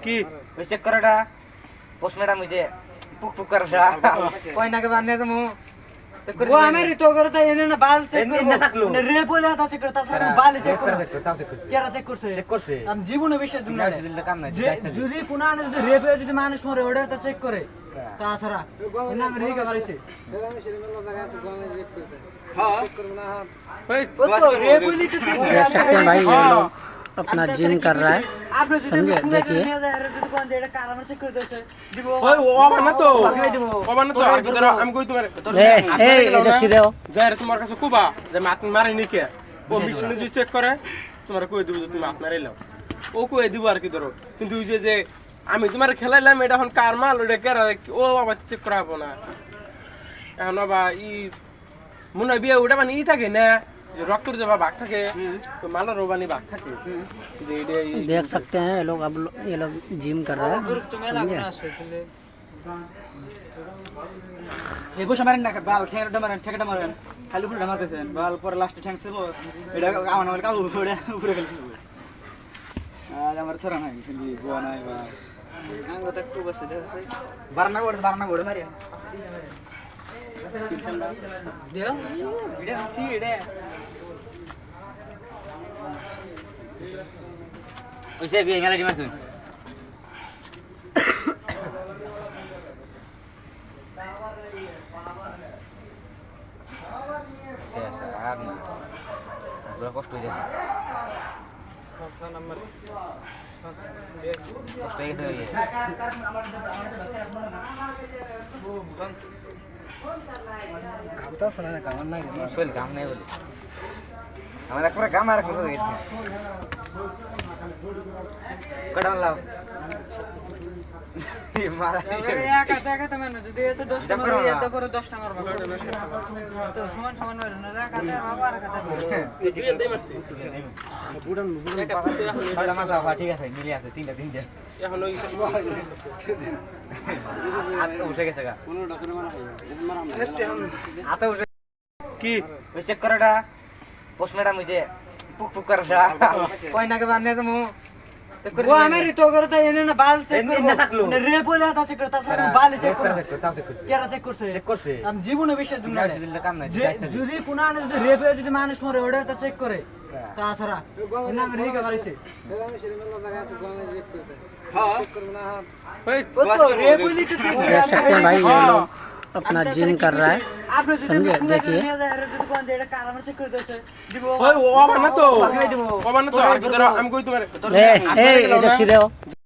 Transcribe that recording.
কি ওই চেক করাটা পোস্ট ম্যাডাম ওই যে পুক পুক করাটা কই নাকে বানিয়ে যাবো চেক করে ও আমার তো করে তাই এনে না বাল চেক করব না থাকলো মানে রে বলে আছে চেক করতে তাছাড়া বাল চেক করব তাও চেক করছে কেরা চেক করছে চেক করছে আমি জীবনে বিশ্বাস দিই না না দিলে কাম নাই যদি কোন আনে যদি রেপ হয়ে যদি মানুষ মরে ওটা তো চেক করে তাছাড়া এনে আমি রিকা বাড়াইছে হ্যাঁ ওই তো রেপ হইলি তো চেক देख सकते हैं भाई ये लोग अपना जिम कर रहा है আপনি যদি समझे देखिए নিয়ে যায় যদি কোন এটা কারণে চেক করে দিয়েছে দিব ওই ওবা না তো বাকি দিব ওবা না তো আর কি ধরো আমি কই তোমার ए ए इधर सीधे हो যাই রে তোমার কাছে কুবা যে মাত মারি নি কে ও মিশন যদি চেক করে তোমার কই দিব যে তুমি মাত মারিলাও ও কই দিব আর কি ধরো কিন্তু ওই যে আমি তোমার খেলাইলাম এটা এখন কার মাল ওটা কেরা ও বাবা চেক করাবো না এখন বাবা মনে হয় বিয়ে ওটা মানে থাকে না যে রক্তর যে ভাগ থাকে তো মালের বানি ভাগ থাকে যে এটা देख सकते हैं ये लोग जिम कर रहा है গ্রুপ তো মেলা গুণ আছে তাহলে এই বসে মারেন না বাল ঠেঙ্গাটা মারেন ঠেকাটা মারেন খালি উপরে মারতেছেন বাল পরে লাস্টে ঠ্যাং ছিল এটা আমার নামে কাবু উপরে উপরে গেল আর আমার ছড়া নাই সিলি গোয়া নাই বা আঙ্গ তো একটু বসে দেখছে বারনা গোড়ে মারি দেও এটা সি এটা ওই সে বিয়ে মেলা দিমাছুন আর না পুরো কষ্ট হয়ে যাচ্ছে কষ্ট হয়ে গেছে খামতা শোনা না কামান নাই শরীর ঘাম নেই বলে আমার একবার ঘাম আর কোনো গেছে কটান লাও মারা একা মানে যদি এত 10 টা মারো এত পরে 10 টা মারবা তো সমান সমান মারো না একা আবার দুই দেই মারছি বুড়ান ছয়টা মাছ আবার ঠিক আছে মিলে আছে তিনটা এখন ওই হাতে উঠে গেছে গা হাতে উঠে কি ওই চেক করাটা পোস্ট ম্যাডাম ওই যে পুক পুক করাটা কই নাকে বানিয়ে যাবো চেক করে ও আমার তো করে তাই এনে না বাল চেক করব না থাকলো মানে রে বলে আছে চেক করতে তাছাড়া বাল চেক করব তাও চেক করছে কেরা চেক করছে চেক করছে আমি জীবনে বিশ্বাস দিই না না দিলে কাম নাই যদি কোন আনে যদি রেপ হয়ে যদি মানুষ মরে ওটা তো চেক করে তাছাড়া এনে আমি রিকা বাড়াইছে হ্যাঁ ওই তো রেপ হইলি তো চেক देख सकते हैं भाई ये लोग अपना जिम कर रहा है আপনি যদি समझे देखिए নিয়ে যায় যদি কোন এটা কারণে চেক করে দিয়েছে দিব ওই ওবা না তো বাকি দিব ওবা না তো আর কি ধরো আমি কই তোমার ए ए इधर सीधे हो